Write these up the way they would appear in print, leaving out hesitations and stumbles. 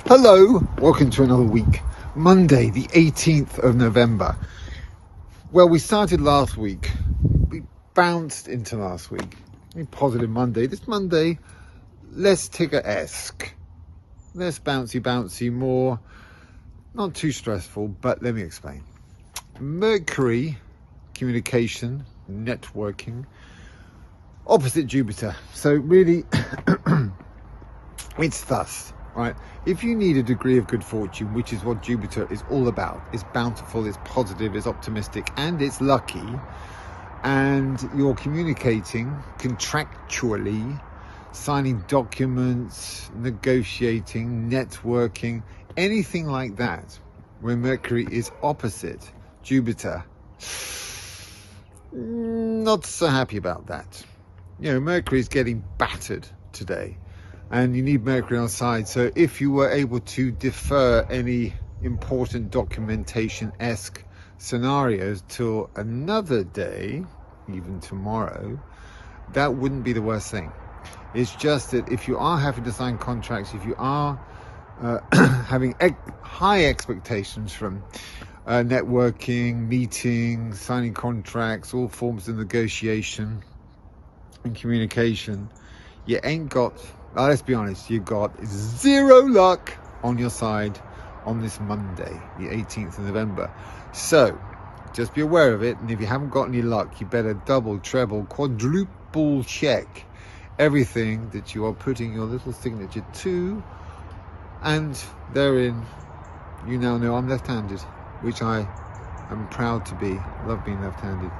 Hello, welcome to another week. Monday, the 18th of November. Well, we started last week. We bounced into last week. A positive Monday. This Monday, less Tigger-esque. Less bouncy, more, not too stressful, but let me explain. Mercury, communication, networking, opposite Jupiter. So really, it's thus. Right, if you need a degree of good fortune, which is what Jupiter is all about, it's bountiful, it's positive, it's optimistic, and it's lucky, and you're communicating contractually, signing documents, negotiating, networking, anything like that, where Mercury is opposite Jupiter, not so happy about that. You know, Mercury is getting battered today. And you need Mercury on side. So if you were able to defer any important documentation-esque scenarios till another day, even tomorrow, that wouldn't be the worst thing. It's just that if you are having to sign contracts, if you are having high expectations from networking, meetings, signing contracts, all forms of negotiation and communication, you ain't got... let's be honest, you got zero luck on your side on this Monday, the 18th of November. So, just be aware of it. And if you haven't got any luck, you better double, treble, quadruple check everything that you are putting your little signature to. And therein, you now know I'm left-handed, which I am proud to be. I love being left-handed.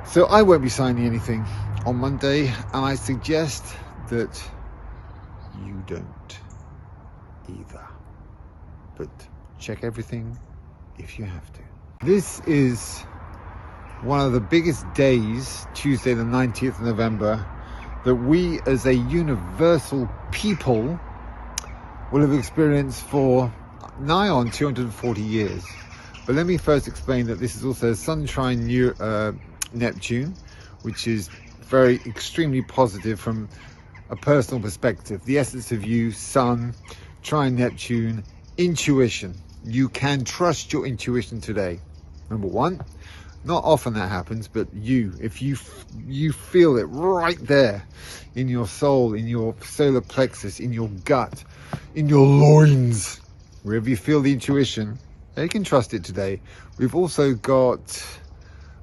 So I won't be signing anything on Monday, and I suggest that you don't either, but check everything if you have to. This is one of the biggest days, Tuesday the 19th of November, that we as a universal people will have experienced for nigh on 240 years. But let me first explain that this is also Sun trine Neptune, which is very extremely positive from a personal perspective. The essence of you, Sun, trine Neptune, intuition. You can trust your intuition today. Number one, not often that happens, but if you feel it right there in your soul, in your solar plexus, in your gut, in your loins, wherever you feel the intuition, you can trust it today. We've also got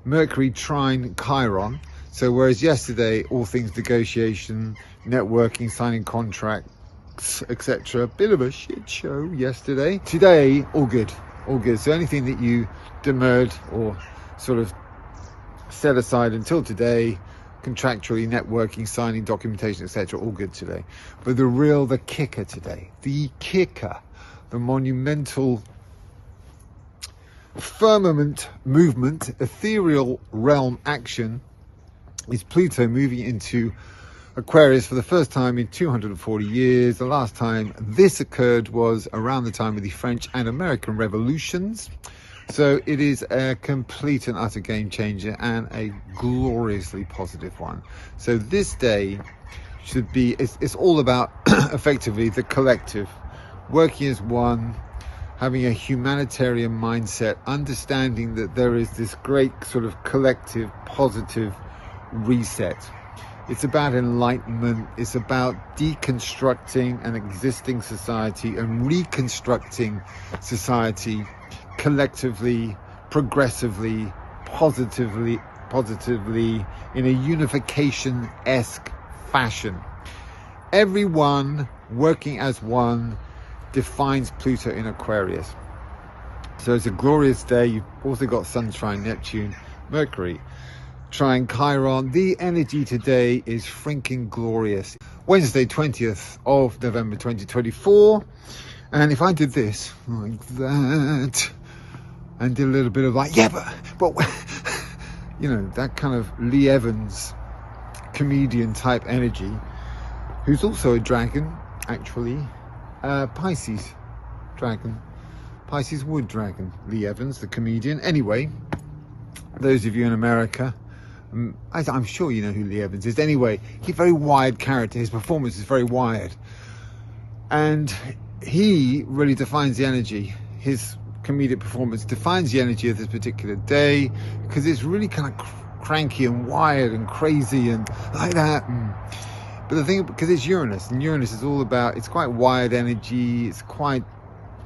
Mercury trine Chiron. So whereas yesterday, all things negotiation, networking, signing contracts, etc. Bit of a shit show yesterday. Today, all good, all good. So anything that you demurred or sort of set aside until today, contractually, networking, signing, documentation, etc., all good today. But the kicker today, the monumental firmament movement, ethereal realm action, is Pluto moving into Aquarius for the first time in 240 years. The last time this occurred was around the time of the French and American revolutions. So it is a complete and utter game changer and a gloriously positive one. So this day should be, it's all about effectively the collective, working as one, having a humanitarian mindset, understanding that there is this great sort of collective positive reset. It's about enlightenment. It's about deconstructing an existing society and reconstructing society collectively, progressively, positively in a unification-esque fashion. Everyone working as one defines Pluto in Aquarius. So it's a glorious day. You've also got Sun trine Neptune, Mercury trine Chiron. The energy today is freaking glorious. Wednesday, 20th of November 2024. And if I did this like that and did a little bit of like, yeah, but you know, that kind of Lee Evans comedian type energy, who's also a dragon, actually, Pisces dragon, Pisces wood dragon, Lee Evans, the comedian. Anyway, those of you in America, I'm sure you know who Lee Evans is. Anyway, he's a very wired character. His performance is very wired. And he really defines the energy. His comedic performance defines the energy of this particular day, because it's really kind of cranky and wired and crazy and like that. But the thing, because it's Uranus, and Uranus is all about, it's quite wired energy, it's quite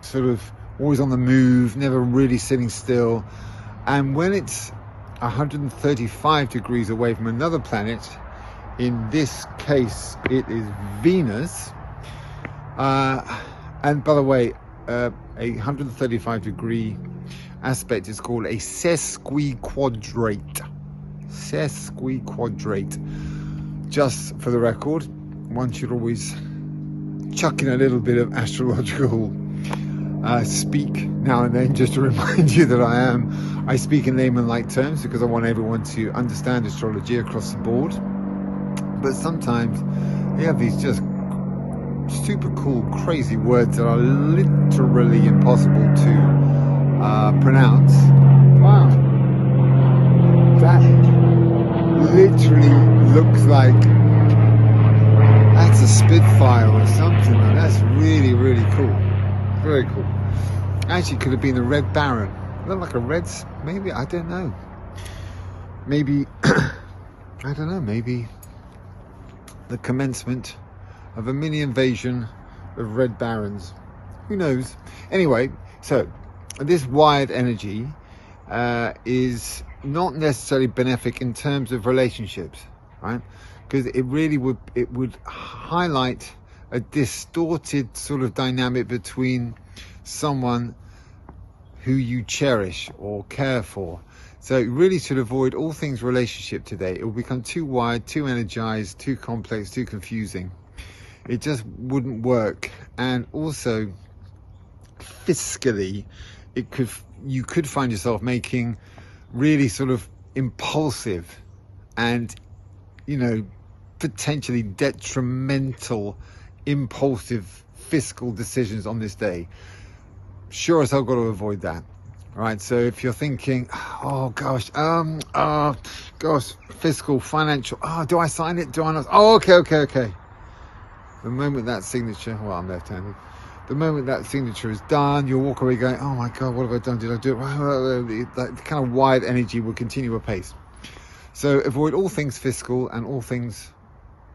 sort of always on the move, never really sitting still. And when it's 135 degrees away from another planet, in this case it is Venus, and by the way, a 135 degree aspect is called a sesquiquadrate. Just for the record, one should always chuck in a little bit of astrological speak now and then, just to remind you that I speak in layman-like terms, because I want everyone to understand astrology across the board. But sometimes you have these just super cool, crazy words that are literally impossible to pronounce. Wow, that literally looks like that's a Spitfire or something. That's really, really cool. Very cool. Actually, could have been a Red Baron. Look like a red, maybe, I don't know. Maybe, I don't know, maybe the commencement of a mini invasion of Red Barons. Who knows? Anyway, so this wired energy is not necessarily benefic in terms of relationships, right? Because it would highlight a distorted sort of dynamic between someone who you cherish or care for. So you really should avoid all things relationship today. It will become too wide, too energized, too complex, too confusing. It just wouldn't work. And also fiscally, you could find yourself making really sort of impulsive and, you know, potentially detrimental, impulsive fiscal decisions on this day. Sure as hell got to avoid that. All right, so if you're thinking, oh gosh, fiscal, financial, do I sign it? Do I not? Oh, okay. The moment that signature, well, I'm left-handed. The moment that signature is done, you'll walk away going, oh my God, what have I done? Did I do it right? That kind of wide energy will continue apace. So avoid all things fiscal and all things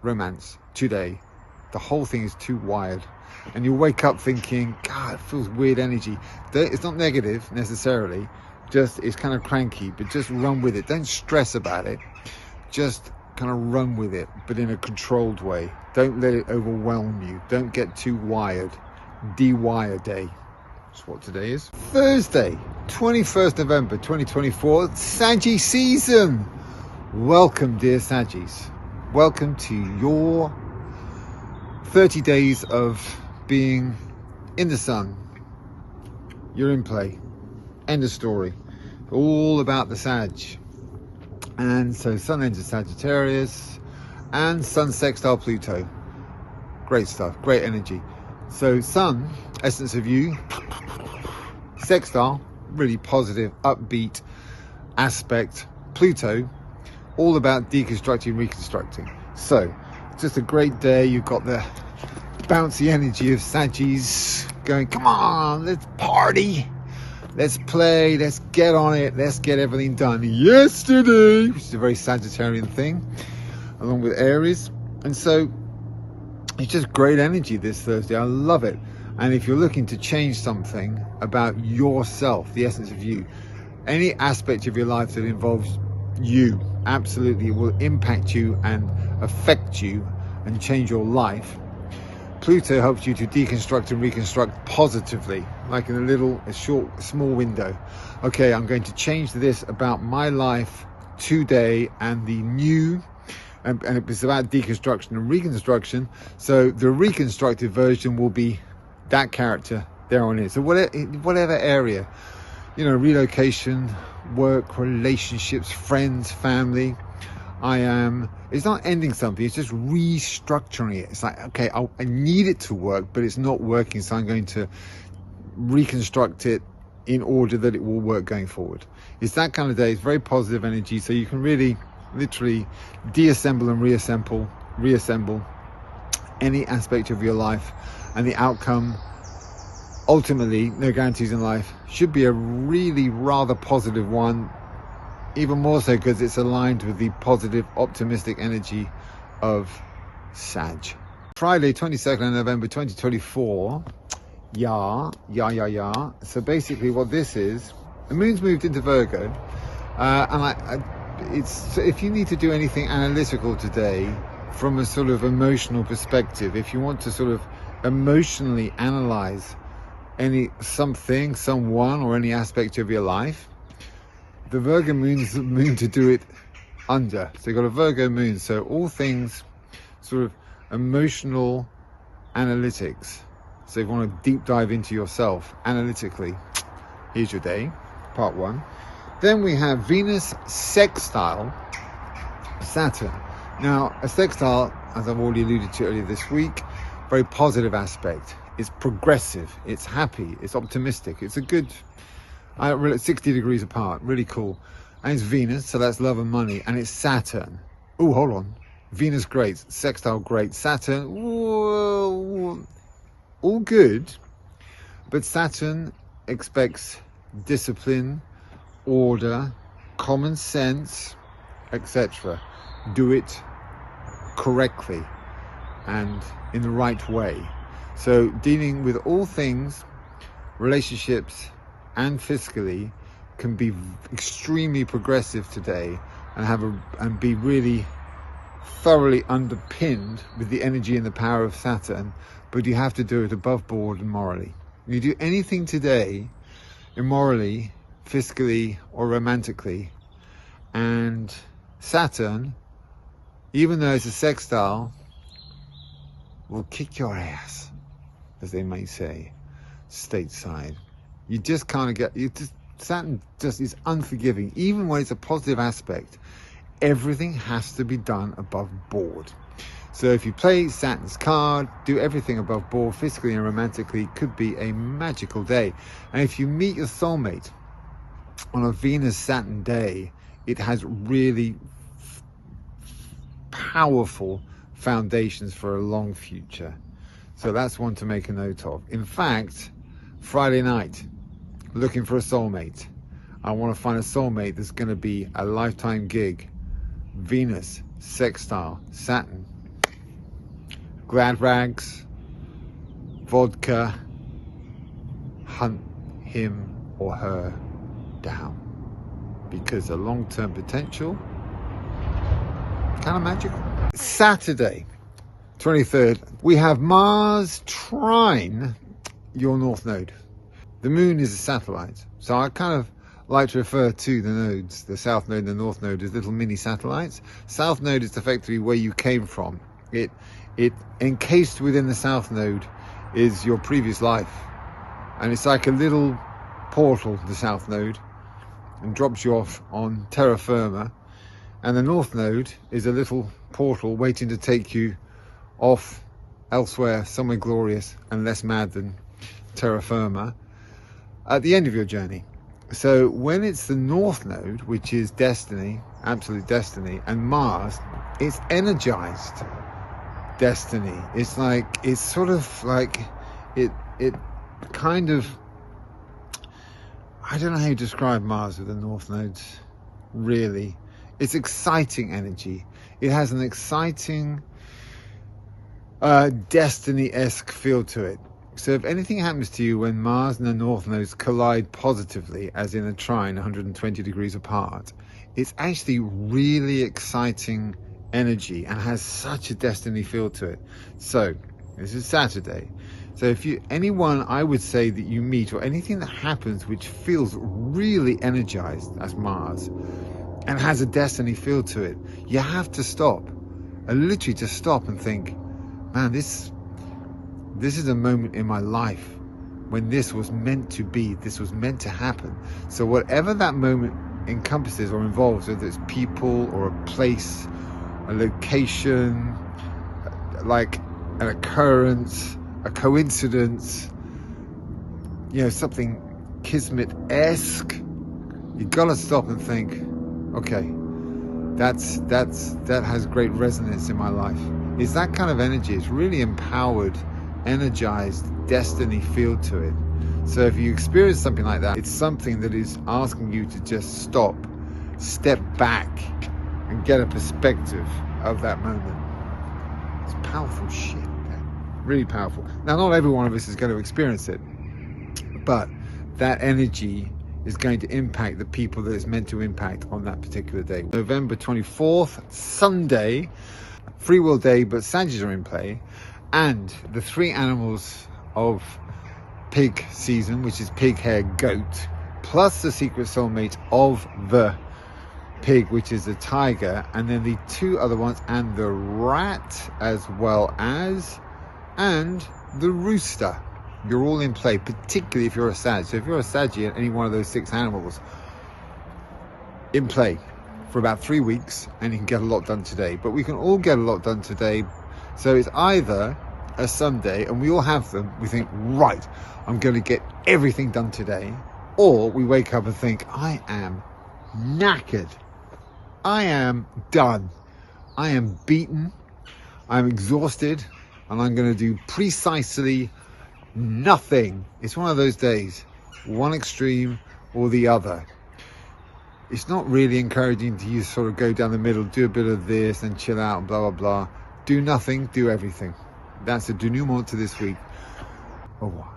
romance today. The whole thing is too wired. And you'll wake up thinking, God, it feels weird energy. It's not negative necessarily, just it's kind of cranky, but just run with it. Don't stress about it. Just kind of run with it, but in a controlled way. Don't let it overwhelm you. Don't get too wired. De-wire day. That's what today is. Thursday, 21st November 2024, Saggy season. Welcome, dear Saggies. Welcome to your 30 days of being in the sun. You're in play. End of story. All about the Sag. And so Sun enters Sagittarius and Sun sextile Pluto. Great stuff, great energy. So Sun, essence of you, sextile, really positive, upbeat aspect. Pluto, all about deconstructing, reconstructing. So just a great day. You've got the bouncy energy of Saggies going, come on, let's party, let's play, let's get on it, let's get everything done yesterday, which is a very Sagittarian thing, along with Aries. And so it's just great energy this Thursday. I love it. And if you're looking to change something about yourself, the essence of you, any aspect of your life that involves you, absolutely will impact you and affect you and change your life. Pluto helps you to deconstruct and reconstruct positively, like in a small window. Okay, I'm going to change this about my life today, and the new, and it's about deconstruction and reconstruction. So the reconstructed version will be that character there on it. So whatever area, you know, relocation, work, relationships, friends, family, it's not ending something, it's just restructuring it. It's like, okay, I need it to work, but it's not working, so I'm going to reconstruct it in order that it will work going forward. It's that kind of day. It's very positive energy, so you can really literally deassemble and reassemble any aspect of your life, and the outcome ultimately, no guarantees in life. Should be a really rather positive one, even more so because it's aligned with the positive, optimistic energy of Sag. Friday, 22nd of November 2024. Yeah. So basically what this is, the moon's moved into Virgo, it's if you need to do anything analytical today from a sort of emotional perspective, if you want to sort of emotionally analyze something, someone, or any aspect of your life, the Virgo moon's the moon to do it under. So you've got a Virgo moon, so all things sort of emotional analytics. So if you want to deep dive into yourself analytically, here's your day, part one. Then we have Venus sextile Saturn. Now, a sextile, as I've already alluded to earlier this week, very positive aspect. It's progressive, it's happy, it's optimistic, it's a good, 60 degrees apart, really cool. And it's Venus, so that's love and money, and it's Saturn. Oh, hold on. Venus great, sextile great, Saturn, whoa, all good, but Saturn expects discipline, order, common sense, etc. Do it correctly and in the right way. So dealing with all things, relationships and fiscally, can be extremely progressive today and be really thoroughly underpinned with the energy and the power of Saturn, but you have to do it above board and morally. You do anything today immorally, fiscally or romantically, and Saturn, even though it's a sextile, will kick your ass, as they may say, stateside. You just can't Saturn just is unforgiving. Even when it's a positive aspect, everything has to be done above board. So if you play Saturn's card, do everything above board, fiscally and romantically, could be a magical day. And if you meet your soulmate on a Venus-Saturn day, it has really powerful foundations for a long future. So that's one to make a note of. In fact, Friday night, looking for a soulmate. I want to find a soulmate that's going to be a lifetime gig. Venus, sextile, Saturn. Glad rags, vodka, hunt him or her down. Because the long-term potential, kind of magical. Saturday, 23rd, we have Mars trine your North Node. The moon is a satellite, so I kind of like to refer to the nodes, the South Node and the North Node, as little mini satellites. South Node is effectively where you came from. It encased within the South Node is your previous life, and it's like a little portal, the South Node, and drops you off on terra firma. And the North Node is a little portal waiting to take you off elsewhere, somewhere glorious and less mad than terra firma, at the end of your journey. So when it's the North Node, which is destiny, absolute destiny, and Mars, it's energized destiny. It's like, it's sort of like, it kind of, I don't know how you describe Mars with the North Nodes, really. It's exciting energy. It has an exciting destiny-esque feel to it. So if anything happens to you when Mars and the North Nodes collide positively, as in a trine 120 degrees apart, it's actually really exciting energy and has such a destiny feel to it. So this is Saturday. So if anyone I would say that you meet, or anything that happens which feels really energized, as Mars, and has a destiny feel to it, you have to stop, and literally just stop and think, man, this is a moment in my life when this was meant to be, this was meant to happen. So whatever that moment encompasses or involves, whether it's people or a place, a location, like an occurrence, a coincidence, something kismet-esque, you gotta stop and think, okay, that has great resonance in my life. It's that kind of energy. It's really empowered, energized, destiny feel to it. So if you experience something like that, it's something that is asking you to just stop, step back, and get a perspective of that moment. It's powerful shit, man. Really powerful. Now, not every one of us is going to experience it, but that energy is going to impact the people that it's meant to impact on that particular day. November 24th, Sunday, free will day, but Sagittarius are in play, and the three animals of pig season, which is pig, hare, goat, plus the secret soulmate of the pig, which is the tiger, and then the two other ones, and the rat as well as, and the rooster. You're all in play, particularly if you're a Sag. So if you're a Sagittarius, any one of those 6 animals in play for about 3 weeks, and you can get a lot done today. But we can all get a lot done today. So it's either a Sunday and we all have them, we think, right, I'm going to get everything done today, or we wake up and think, I am knackered, I am done, I am beaten, I'm exhausted, and I'm going to do precisely nothing. It's one of those days, one extreme or the other. It's not really encouraging to you sort of go down the middle, do a bit of this and chill out and blah blah blah. Do nothing, do everything. That's the denouement to this week. Au revoir.